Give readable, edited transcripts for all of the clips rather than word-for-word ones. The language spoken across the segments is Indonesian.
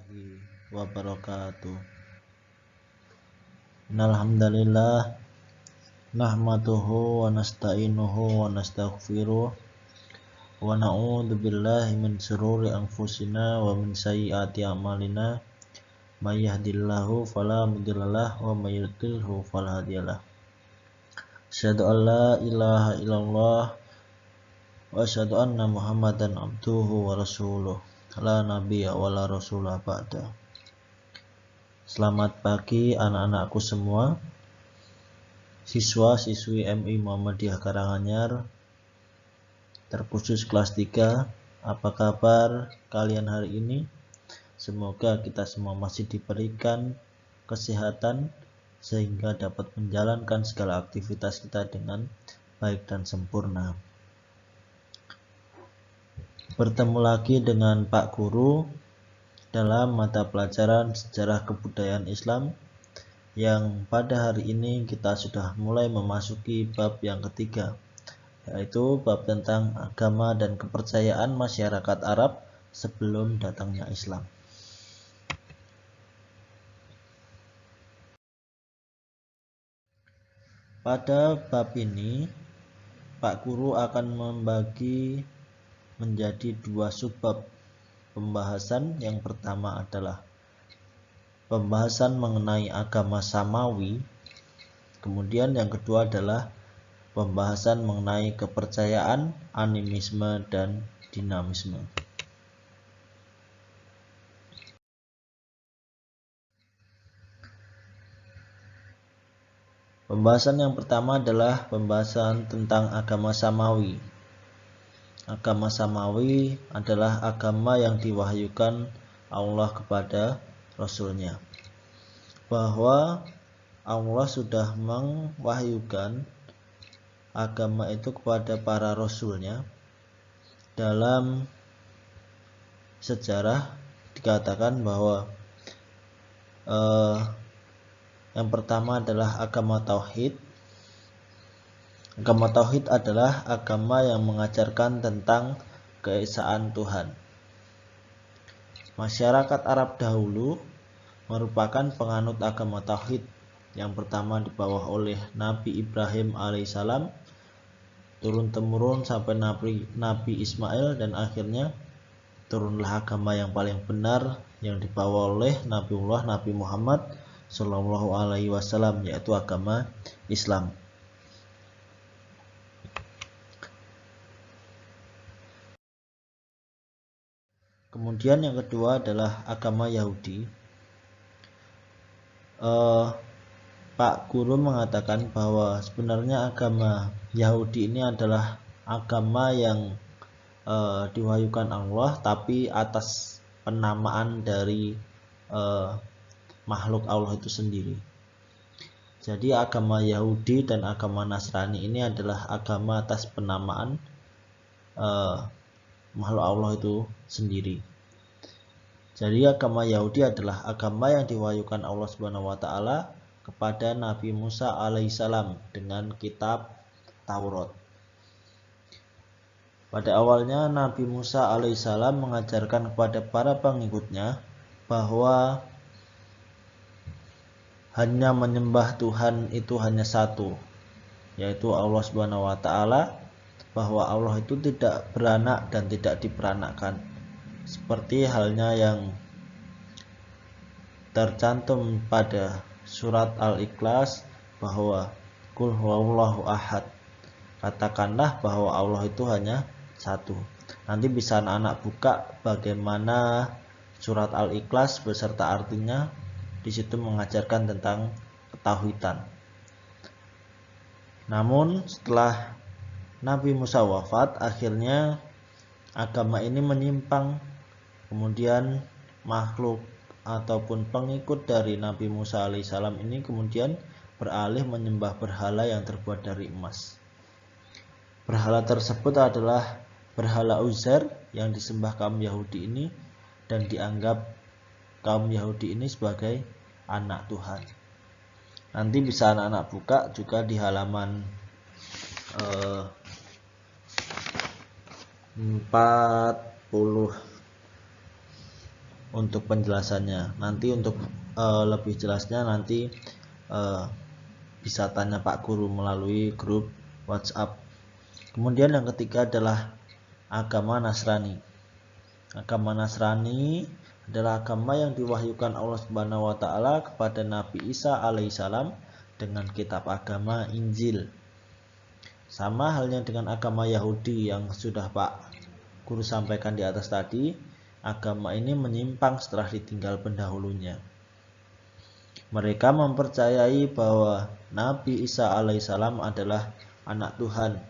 warahmatullahi wabarakatuh. Alhamdulillah nahmaduhu wa nasta'inuhu wa nastaghfiruh wa na'udzu billahi min shururi anfusina wa min sayyiati a'malina may yahdihillahu fala mudhillalah wa may yudlilhu fala hadiyalah. Asyhadu an la ilaha illallah wa asyhadu anna Muhammadan abduhu wa rasuluh. La nabiyya wa la rasulah ba'da. Selamat pagi anak-anakku semua, siswa-siswi MI Muhammadiyah Karanganyar, terkhusus kelas 3. Apa kabar kalian hari ini? Semoga kita semua masih diberikan kesehatan sehingga dapat menjalankan segala aktivitas kita dengan baik dan sempurna. Bertemu lagi dengan Pak Guru dalam mata pelajaran Sejarah Kebudayaan Islam yang pada hari ini kita sudah mulai memasuki bab yang ketiga, yaitu bab tentang agama dan kepercayaan masyarakat Arab sebelum datangnya Islam. Pada bab ini Pak Guru akan membagi menjadi 2 subbab pembahasan. Yang pertama adalah pembahasan mengenai agama Samawi, kemudian yang kedua adalah pembahasan mengenai kepercayaan, animisme, dan dinamisme. Pembahasan yang pertama adalah pembahasan tentang agama Samawi. Agama Samawi adalah agama yang diwahyukan Allah kepada Rasulnya, bahwa Allah sudah mewahyukan agama itu kepada para Rasulnya. Dalam sejarah dikatakan bahwa yang pertama adalah agama Tauhid. Agama Tauhid adalah agama yang mengajarkan tentang keesaan Tuhan. Masyarakat Arab dahulu merupakan penganut agama Tauhid. Yang pertama dibawa oleh Nabi Ibrahim alaihissalam, turun-temurun sampai Nabi Ismail, dan akhirnya turunlah agama yang paling benar yang dibawa oleh Nabi Muhammad Sallallahu Alaihi Wasallam, yaitu agama Islam. Kemudian yang kedua adalah agama Yahudi. Pak Guru mengatakan bahwa sebenarnya agama Yahudi ini adalah agama yang diwahyukan Allah, tapi atas penamaan dari makhluk Allah itu sendiri. Jadi agama Yahudi dan agama Nasrani ini adalah agama atas penamaan makhluk Allah itu sendiri. Jadi agama Yahudi adalah agama yang diwahyukan Allah Subhanahu wa taala kepada Nabi Musa alaihissalam dengan kitab Taurat. Pada awalnya Nabi Musa alaihissalam mengajarkan kepada para pengikutnya bahwa hanya menyembah Tuhan itu hanya satu, yaitu Allah Subhanahu wa taala, bahwa Allah itu tidak beranak dan tidak diperanakkan, seperti halnya yang tercantum pada surat Al-Ikhlas bahwa Qul huwallahu ahad, katakanlah bahwa Allah itu hanya satu. Nanti bisa anak-anak buka bagaimana surat Al-Ikhlas beserta artinya. Di situ mengajarkan tentang ketauhidan. Namun setelah Nabi Musa wafat, akhirnya agama ini menyimpang. Kemudian makhluk ataupun pengikut dari Nabi Musa alaihissalam ini kemudian beralih menyembah berhala yang terbuat dari emas. Berhala tersebut adalah berhala Uzair yang disembah kaum Yahudi ini, dan dianggap kaum Yahudi ini sebagai anak Tuhan. Nanti bisa anak-anak buka juga di halaman 40 untuk penjelasannya. Nanti untuk lebih jelasnya nanti bisa tanya Pak Guru melalui grup WhatsApp. Kemudian yang ketiga adalah agama Nasrani. Agama Nasrani adalah agama yang diwahyukan Allah Subhanahu wa taala kepada Nabi Isa alaihissalam dengan kitab agama Injil. Sama halnya dengan agama Yahudi yang sudah Pak Guru sampaikan di atas tadi, agama ini menyimpang setelah ditinggal pendahulunya. Mereka mempercayai bahwa Nabi Isa alaihissalam adalah anak Tuhan,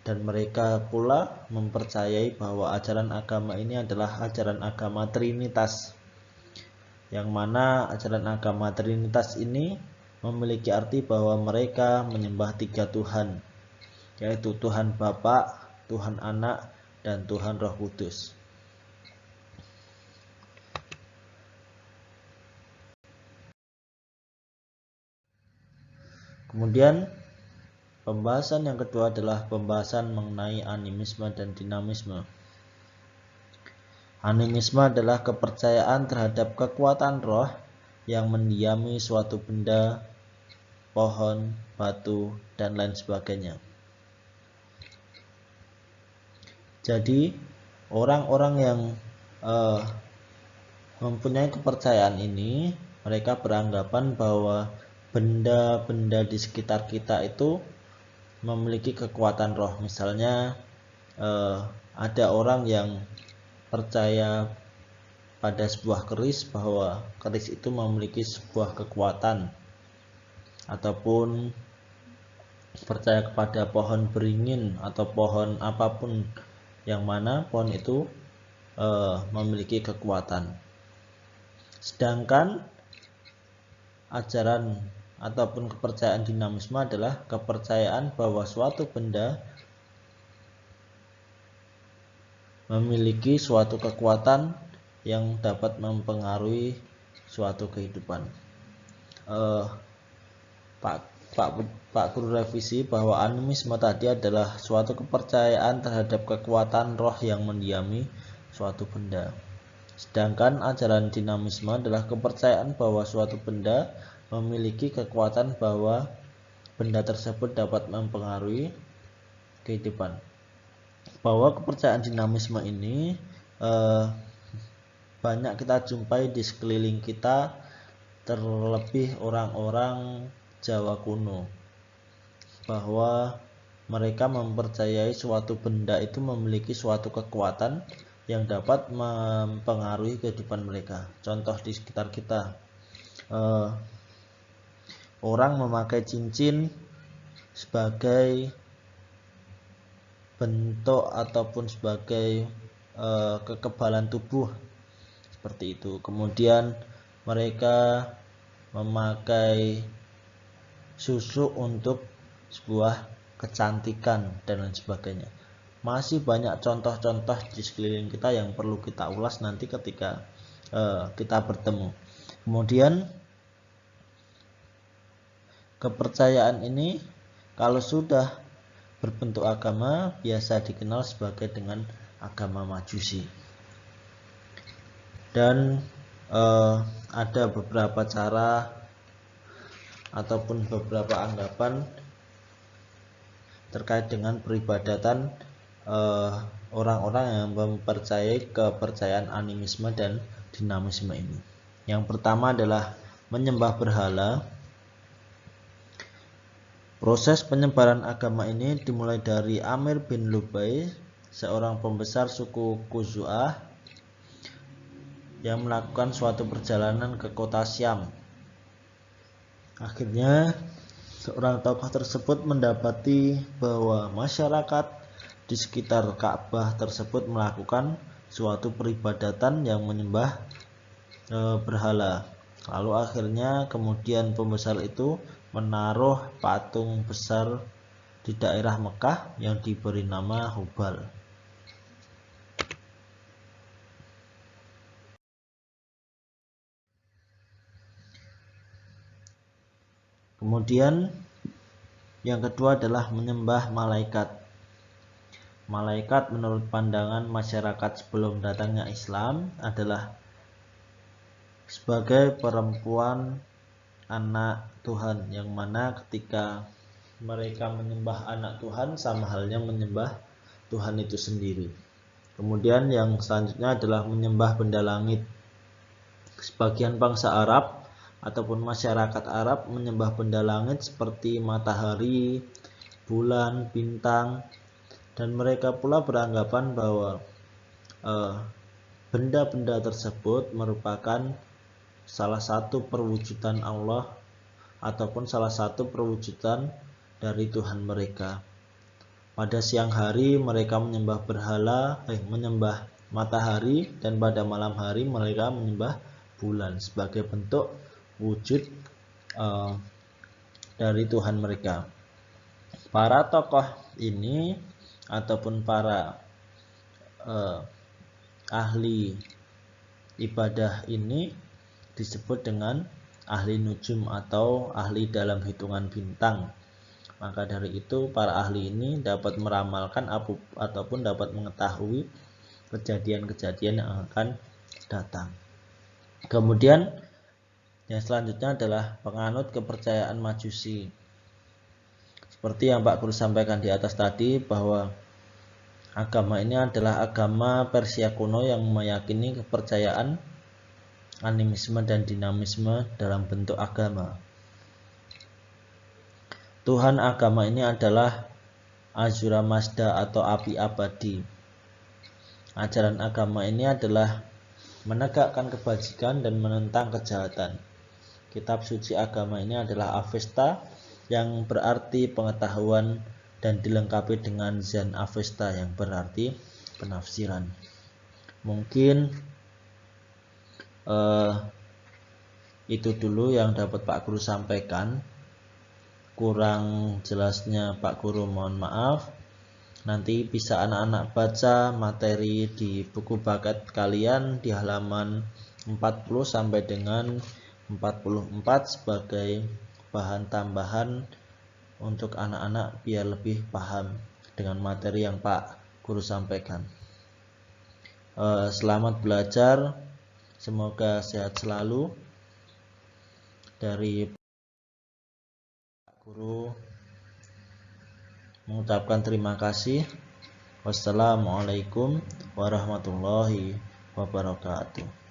dan mereka pula mempercayai bahwa ajaran agama ini adalah ajaran agama Trinitas, yang mana ajaran agama Trinitas ini memiliki arti bahwa mereka menyembah 3 Tuhan, yaitu Tuhan Bapa, Tuhan Anak, dan Tuhan Roh Kudus. Kemudian pembahasan yang kedua adalah pembahasan mengenai animisme dan dinamisme. Animisme adalah kepercayaan terhadap kekuatan roh yang mendiami suatu benda, pohon, batu, dan lain sebagainya. Jadi orang-orang yang mempunyai kepercayaan ini, mereka beranggapan bahwa benda-benda di sekitar kita itu memiliki kekuatan roh. Misalnya ada orang yang percaya pada sebuah keris, bahwa keris itu memiliki sebuah kekuatan, ataupun percaya kepada pohon beringin atau pohon apapun, yang mana pohon itu memiliki kekuatan. Sedangkan ajaran ataupun kepercayaan dinamisme adalah kepercayaan bahwa suatu benda memiliki suatu kekuatan yang dapat mempengaruhi suatu kehidupan. Pak Guru revisi bahwa animisme tadi adalah suatu kepercayaan terhadap kekuatan roh yang mendiami suatu benda. Sedangkan ajaran dinamisme adalah kepercayaan bahwa suatu benda memiliki kekuatan bahwa benda tersebut dapat mempengaruhi kehidupan. Bahwa kepercayaan dinamisme ini banyak kita jumpai di sekeliling kita, terlebih orang-orang Jawa kuno, bahwa mereka mempercayai suatu benda itu memiliki suatu kekuatan yang dapat mempengaruhi kehidupan mereka. Contoh di sekitar kita, orang memakai cincin sebagai bentuk ataupun sebagai kekebalan tubuh, seperti itu. Kemudian mereka memakai susu untuk sebuah kecantikan dan lain sebagainya. Masih banyak contoh-contoh di sekeliling kita yang perlu kita ulas nanti ketika kita bertemu. Kemudian kepercayaan ini kalau sudah berbentuk agama biasa dikenal sebagai dengan agama Majusi. Dan ada beberapa cara ataupun beberapa anggapan terkait dengan peribadatan orang-orang yang mempercayai kepercayaan animisme dan dinamisme ini. Yang pertama adalah menyembah berhala. Proses penyebaran agama ini dimulai dari Amir bin Lubai, seorang pembesar suku Quzu'ah, yang melakukan suatu perjalanan ke kota Syam. Akhirnya seorang tokoh tersebut mendapati bahwa masyarakat di sekitar Ka'bah tersebut melakukan suatu peribadatan yang menyembah berhala. Lalu akhirnya kemudian pembesar itu menaruh patung besar di daerah Mekah yang diberi nama Hubal. Kemudian yang kedua adalah menyembah malaikat. Malaikat menurut pandangan masyarakat sebelum datangnya Islam adalah sebagai perempuan anak Tuhan, yang mana ketika mereka menyembah anak Tuhan sama halnya menyembah Tuhan itu sendiri. Kemudian yang selanjutnya adalah menyembah benda langit. Sebagian bangsa Arab ataupun masyarakat Arab menyembah benda langit seperti matahari, bulan, bintang, dan mereka pula beranggapan bahwa benda-benda tersebut merupakan salah satu perwujudan Allah ataupun salah satu perwujudan dari Tuhan mereka. Pada siang hari mereka menyembah menyembah matahari, dan pada malam hari mereka menyembah bulan sebagai bentuk wujud dari Tuhan mereka. Para tokoh ini ataupun para ahli ibadah ini disebut dengan ahli nujum atau ahli dalam hitungan bintang. Maka dari itu para ahli ini dapat meramalkan ataupun dapat mengetahui kejadian-kejadian yang akan datang. Kemudian yang selanjutnya adalah penganut kepercayaan Majusi. Seperti yang Pak Guru sampaikan di atas tadi, bahwa agama ini adalah agama Persia kuno yang meyakini kepercayaan animisme dan dinamisme dalam bentuk agama. Tuhan agama ini adalah Ahura Mazda atau api abadi. Ajaran agama ini adalah menegakkan kebajikan dan menentang kejahatan. Kitab suci agama ini adalah Avesta, yang berarti pengetahuan, dan dilengkapi dengan Zan Avesta yang berarti penafsiran. Mungkin itu dulu yang dapat Pak Guru sampaikan. Kurang jelasnya Pak Guru mohon maaf. Nanti bisa anak-anak baca materi di buku baket kalian di halaman 40 sampai dengan 44 sebagai bahan tambahan untuk anak-anak biar lebih paham dengan materi yang Pak Guru sampaikan. Selamat belajar, semoga sehat selalu. Dari Guru mengucapkan terima kasih. Wassalamualaikum warahmatullahi wabarakatuh.